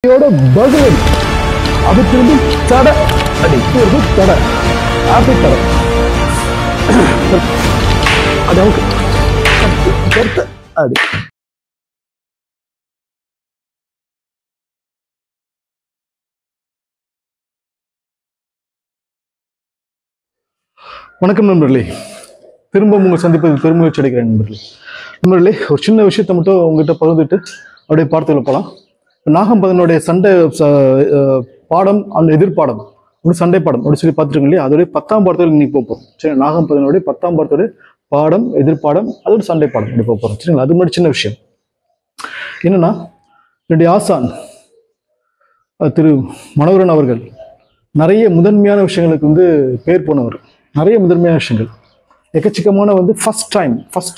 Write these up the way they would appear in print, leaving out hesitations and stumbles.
பதிலடி அது திரும்பி தடை அடி தடை ஆப்பி தடை அது அவங்க அடி. வணக்கம் நண்பர்களே, திரும்ப உங்களை சந்திப்பது பெருமகிழ்ச்சி அடைக்கிறேன் நண்பர்களே. ஒரு சின்ன விஷயத்தை மட்டும் உங்ககிட்ட பகிர்ந்துட்டு அப்படியே பார்த்துள்ள போகலாம். நாகம்பதனுடைய சண்டை பாடம் அந்த எதிர்பாடம் ஒரு சண்டை பாடம் அப்படி சொல்லி பார்த்துருக்கோம் இல்லையா, அதோடைய 10ஆம் பாடத்தோடு இன்னைக்கு போகிறோம். சரி, நாகம்பதனுடைய 10ஆம் பாடத்தோட பாடம் எதிர்பாடம் அதோட சண்டை பாடம் அப்படி போகிறோம். சரிங்களா, அது மாதிரி சின்ன விஷயம் என்னன்னா, என்னுடைய ஆசான் திரு மனோகரன் அவர்கள் நிறைய முதன்மையான விஷயங்களுக்கு பேர் போனவர். நிறைய முதன்மையான விஷயங்கள் எக்கச்சக்கமான ஃபர்ஸ்ட்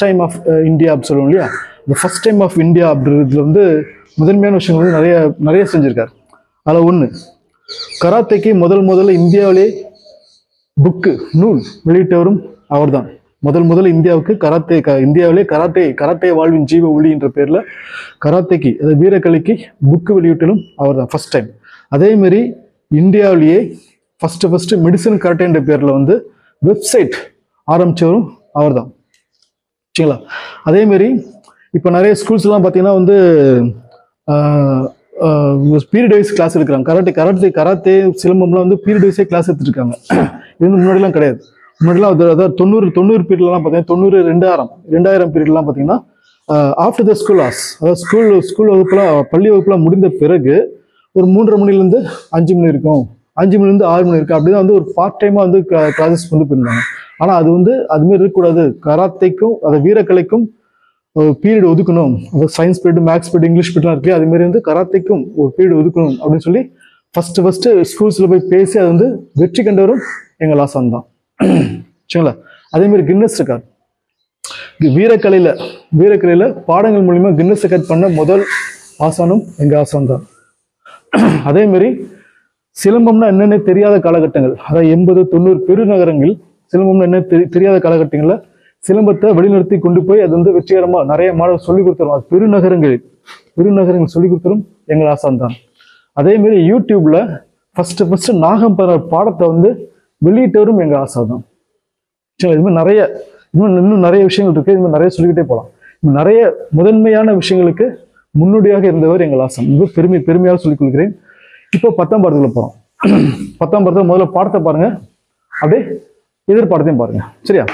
டைம் ஆஃப் இந்தியா அப்படி சொல்லுவோம் இல்லையா, இந்த ஃபர்ஸ்ட் டைம் ஆஃப் இந்தியா அப்படின்றதுல முதன்மையான விஷயங்கள் நிறைய செஞ்சிருக்காரு. அதில் ஒன்று, கராத்தேக்கு முதல்ல இந்தியாவிலே நூல் வெளியிட்டவரும் அவர் தான். முதல்ல இந்தியாவுக்கு இந்தியாவிலே கராத்தே வாழ்வின் ஜீவ ஒளி என்ற பேர்ல கராத்தேக்கு அதாவது வீரக்கலைக்கு புக்கு வெளியிட்டலும் அவர் தான் ஃபர்ஸ்ட் டைம். அதே மாதிரி இந்தியாவிலேயே ஃபர்ஸ்ட் மெடிசன் கராட்டே என்ற பேர்ல வெப்சைட் ஆரம்பிச்சவரும் அவர் தான். சரிங்களா, அதே மாதிரி இப்போ நிறைய ஸ்கூல்ஸ்லாம் பார்த்தீங்கன்னா பீரியட் வைஸ் கிளாஸ் எடுக்கிறாங்க. கராத்தே சிலம்பம்லாம் பீரியட் வைஸே கிளாஸ் எடுத்துருக்காங்க. இது முன்னாடிலாம் கிடையாது. முன்னாடிலாம் அதாவது 90 பீரியட்லாம் பார்த்தீங்கன்னா 2000 பீரியட்லாம் பார்த்தீங்கன்னா ஆஃப்டர் த ஸ்கூல் ஹார்ஸ், அதாவது ஸ்கூல் வகுப்புலாம் பள்ளி வகுப்புலாம் முடிந்த பிறகு ஒரு 3:30 மணிலேருந்து 5 மணி இருக்கும், 5 மணிலேருந்து 6 மணி இருக்கும். அப்படிதான் ஒரு பார்ட் டைமாக கிளாஸஸ் போயிருந்தாங்க. ஆனால் அதுமாரி இருக்கக்கூடாது. கராத்தைக்கும் அதை வீரக்கலைக்கும் பீரியட் ஒதுக்கணும். அதாவது science period, maths period, English பீரியட்லாம் இருக்கு. அதுமாரி கராத்தைக்கும் ஒரு பீரியட் ஒதுக்கணும் அப்படின்னு சொல்லி ஃபர்ஸ்ட் ஸ்கூல்ஸில் போய் பேசி அது வெற்றி கண்டவரும் எங்கள் ஆசான் தான். சரிங்களா, அதேமாரி கின்னஸ் ரெக்கார்ட் வீரக்கலையில பாடங்கள் மூலியமா கின்னஸ் ரெக்கார்ட் பண்ண முதல் ஆசானும் எங்க ஆசான் தான். அதே மாதிரி சிலம்பம்னா என்னென்ன தெரியாத காலகட்டங்கள், அதாவது 80, 90 பெருநகரங்கள் சிலம்பம்னா என்ன தெரியாத காலகட்டங்கள்ல சிலம்பத்தை வழிநடத்தி கொண்டு போய் அது வெற்றிகரமா நிறைய மாணவர் சொல்லிக் கொடுத்துரும். அது பெருநகரங்கள் சொல்லிக் கொடுத்துரும் எங்கள் ஆசான் தான். அதே மாதிரி யூடியூப்ல ஃபர்ஸ்ட் நாகம்பர பாடத்தை வெளியிட்டவரும் எங்க ஆசான் தான். சரி, இது மாதிரி இன்னும் நிறைய விஷயங்கள் இருக்கு. இது மாதிரி நிறைய சொல்லிக்கிட்டே போகலாம். நிறைய முதன்மையான விஷயங்களுக்கு முன்னோடியாக இருந்தவர் எங்கள் ஆசான். இது பெருமையாக சொல்லிக் கொள்கிறேன். இப்போ 10ஆம் பாடத்துக்குள்ள போறோம். 10ஆம் பாடத்துல முதல்ல பாடத்தை பாருங்க, அப்படியே எதிர்பாடத்தையும் பாருங்க. சரியா,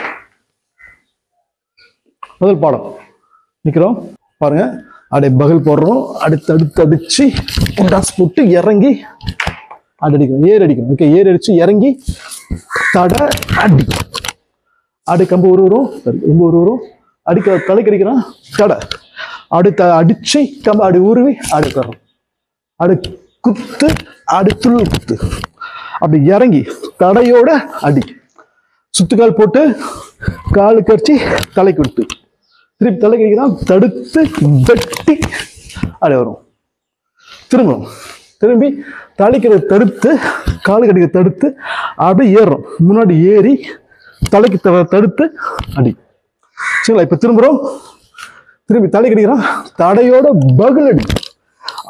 முதல் பாடம் நிக்கிறோம் பாருங்க. அப்படியே பகல் போடுறோம், அடுத்து அடிச்சு டாஸ் போட்டு இறங்கி அடிக்கணும், ஏர் அடிக்கணும். ஓகே, ஏர் அடிச்சு இறங்கி தடை அடி கம்பு உருவரும் அடிக்க தலைக்கு அடிக்கிறான் தடை அடுத்த அடிச்சு கம்பு அடி உருவி அடுக்கிறோம், அடு குத்து அடுத்துள்ள குத்து அப்படி இறங்கி தடையோட அடி சுத்துக்கால் போட்டு காலுக்கு அடிச்சு தலைக்கு விட்டு திருப்பி தலைக்கு அடிக்கிறான், தடுத்து வெட்டி அடி வரும். திரும்பி தலைக்கிறது தடுத்து காலுக்கு அடிக்க தடுத்து அப்படியே ஏறுறோம். முன்னாடி ஏறி தலைக்கு தடுத்து அடி. சரிங்களா, இப்ப திரும்பி தலைக்கு அடிக்கிறான், தடையோட பகுல் அடி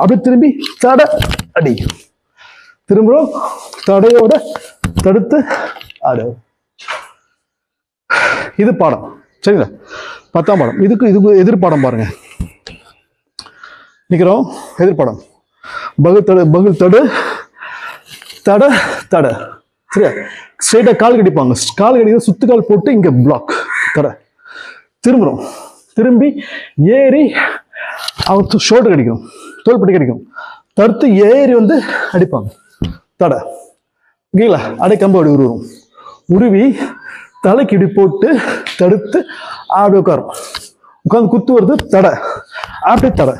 அப்படி திரும்பி தடை அடி திரும்புறோம், தடையோட தடுத்து அடி. இது பாடம். சரிங்களா, 10ஆம் பாடம். இதுக்கு எதிர்பாடம் பாருங்க. நிக்கிறோம், எதிர்பாடம் பகுல் தடு தடை தடை. சரியா, ஸ்ட்ரெயிட்டா கால் கடிப்பாங்க. கால் கடிக்க சுத்துக்கால் போட்டு இங்க பிளாக் தடை. திரும்புறோம், திரும்பி ஏறி அவங்க ஷோல்டர் கடிக்கணும், தோள்பட்டி கடிக்கணும், தடுத்து ஏறி அடிப்பாங்க தடை. ஓகேங்களா, அடை கம்பு அப்படி உருவி தலைக்கு இடி போட்டு தடுத்து அப்படி உட்காந்து குத்து வருது தடை அப்படி தடை.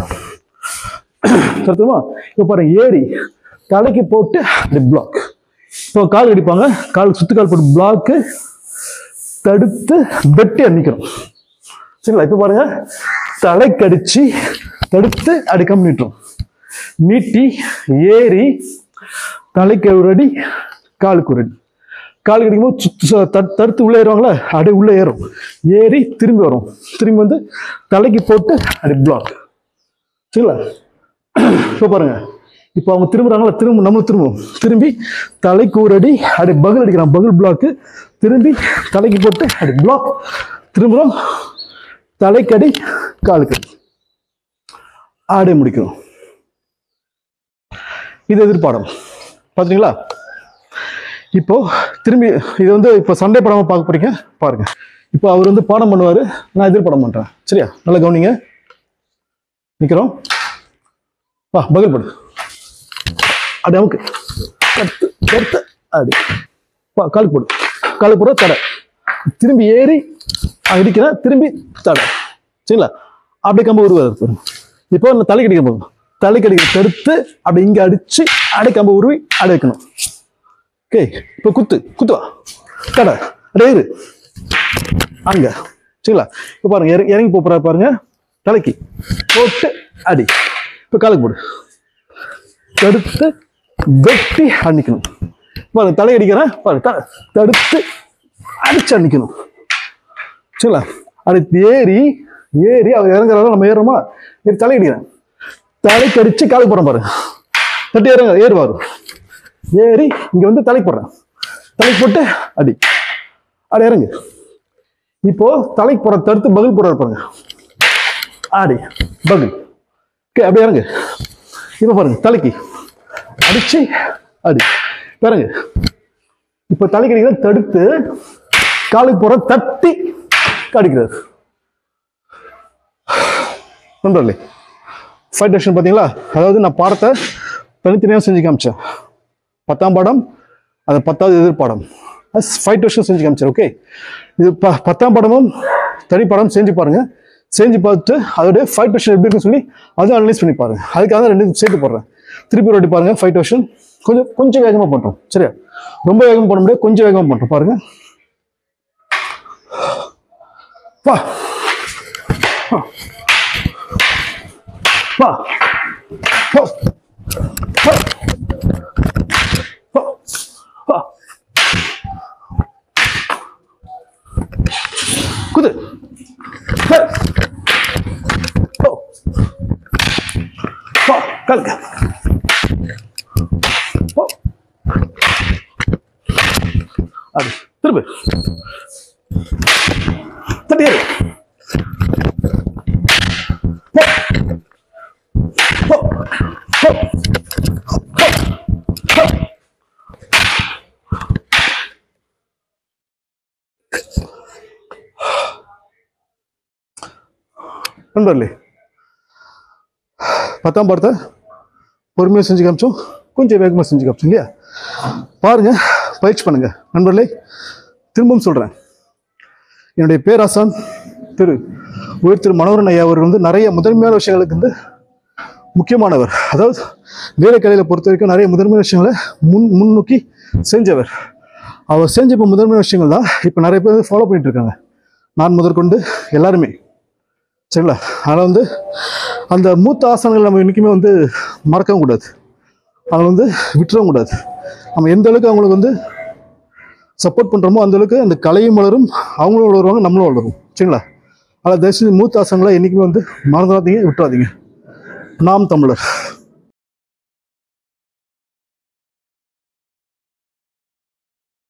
தடுத்துமா, இப்ப பாருங்க, ஏறி தலைக்கு போட்டு அப்படி பிளாக். இப்போ கால் அடிப்பாங்க, கால் சுத்துக்கால் போட்டு பிளாக்கு தடுத்து வெட்டி அடிக்கிறோம். சரிங்களா, இப்ப பாருங்க, தலைக்கு அடிச்சு தடுத்து அடிக்காம நீட்டுறோம், நீட்டி ஏறி தலைக்கு ஒரு அடி காலுக்கு ஒரு அடி. கால் கடிக்கும்போது தடுத்து உள்ள ஏறுவாங்களா, அப்படியே உள்ள ஏறும், ஏறி திரும்பி வரும், திரும்பி தலைக்கு போட்டு அப்படி பிளாக். சரிங்களா, இப்போ பாருங்க, இப்போ அவங்க திரும்புறாங்களா, நம்மளும் திரும்புவோம். திரும்பி தலைக்கு ஒரு அடி, அப்படி பகல் அடிக்கிறான், பகல் பிளாக்கு. திரும்பி தலைக்கு போட்டு அப்படி பிளாக், திரும்புறோம், தலைக்கடி, காலுக்கு ஆடை முடிக்கிறோம். இது எதிர்பாடம் பாத்தீங்களா? இப்போ திரும்பி இது வந்து இப்போ சண்டை படமா பார்க்க போறீங்க பாருங்க. இப்போ அவர் வந்து பாடம் பண்ணுவாரு, நான் எதிர்பாடம் பண்றேன். சரியா? நல்லா கவனிங்க. நிக்கிறோம், வா பகல் படு, அப்படி அமுக்கு, எடுத்து அப்படி காலுக்கு போடு, காலுக்கு போட தடை, திரும்பி ஏறி அடிக்கிற, திரும்பி தடை. சரிங்களா? அப்படி கம்ப உருவாரு. இப்போ தலைக்கு அடிக்க போதும், தலைக்கு அடிக்க தடுத்து அப்படி இங்க அடிச்சு அடை கம்ப உருவி அடை வைக்கணும். ஓகே, இப்போ குத்துவா தடை அடையிரு அங்க. சரிங்களா? இப்போ பாருங்க, இறங்கி போறா பாருங்க, தலைக்கு போட்டு அடி. இப்போ காலுக்கு போடு, தடுத்து வெட்டி அடிக்கணும். பாருங்க, தலை அடிக்கிறேன் பாருங்க, தடுத்து அடிச்சு அடிக்கணும். சரிங்களா? அடுத்து ஏறி அவர் இறங்குறாரு, நம்ம ஏறுறோமா, தலை அடிக்கிறேன், தலைக்கு அடிச்சு காலுக்கு போறோம் பாருங்க, தட்டி ஏறுவாரு, ஏறி இங்க வந்து தலைக்கு போடுறேன், தலைக்கு போட்டு அடி, அப்படி இறங்கு. இப்போ தலைக்கு போற தடுத்து பகல் போடுறாரு பாருங்க, ஆடி பகல். அப்படியே இறங்கு. இப்ப பாருங்க, தலைக்கு அடிச்சு அடி, பாருங்க. இப்ப தலைக்கு அடிக்கிற, தடுத்து காலுக்கு போற, தட்டி அடிக்கிறார். நண்பர்களே, ஃபைட் ஆக்ஷன் பாத்தீங்களா? அதாவது நான் பாடத்தை தனித்தனியாக செஞ்சு காமிச்சேன். 10ஆம் பாடம், அது 10வது எதிர்பாடம், ஃபைட் ஆக்ஷன் செஞ்சு காமிச்சேன். ஓகே, இது 10ஆம் பாடமும் தனி பாடம் செஞ்சு பாருங்க. செஞ்சு பார்த்துட்டு அதோடைய ஃபைட் ஆக்ஷன் எப்படி இருக்குன்னு சொல்லி அதுவும் அனலைஸ் பண்ணி பாருங்க. அதுக்காக 2 சேர்த்து போடுறேன். திருப்பி ஒரு வாட்டி பாருங்க. ஃபைட் ஆக்ஷன் கொஞ்சம் வேகமாக பண்றோம். சரியா? ரொம்ப வேகமாக பண்ண முடியாது, கொஞ்சம் வேகமாக பண்றோம். பாருங்க, வா வா வா வா, குது, கல்க, அது திரும்ப தட்டியாரு, நண்பர்களே, 10ஆம் பாடத்தை பொறுமையாக செஞ்சு காமிச்சோம், கொஞ்சம் வேகமாக செஞ்சு காமிச்சோம் இல்லையா? பாருங்க, பயிற்சி பண்ணுங்க நண்பர்களே. திரும்பவும் சொல்றேன், என்னுடைய பேராசான் திரு மனோகரன் ஐயா அவர் வந்து நிறைய முதன்மையான விஷயங்களுக்கு வந்து முக்கியமானவர். அதாவது வேலைக்கலையில பொறுத்த வரைக்கும் நிறைய முதன்மையான விஷயங்களை முன்னோக்கி செஞ்சவர். அவர் செஞ்ச இப்போ முதன்மையான விஷயங்கள் தான் இப்போ நிறைய பேர் ஃபாலோ பண்ணிட்டு இருக்காங்க, நான் முதற்கொண்டு எல்லாருமே. சரிங்களா? அதனால் வந்து அந்த மூத்த ஆசனங்கள் நம்ம என்றைக்குமே வந்து மறக்கவும் கூடாது, அவங்க வந்து விட்டுறவும் கூடாது. நம்ம எந்த அளவுக்கு அவங்களுக்கு வந்து சப்போர்ட் பண்ணுறோமோ அந்த அளவுக்கு அந்த கலையும் வளரும், அவங்களும் வளருவாங்க, நம்மளும் வளரும். சரிங்களா? அதில் தயவுசெய்து மூத்த ஆசனங்களை என்றைக்குமே வந்து மறந்துடாதீங்க, விட்டுறாதீங்க. நாம் தமிழர்.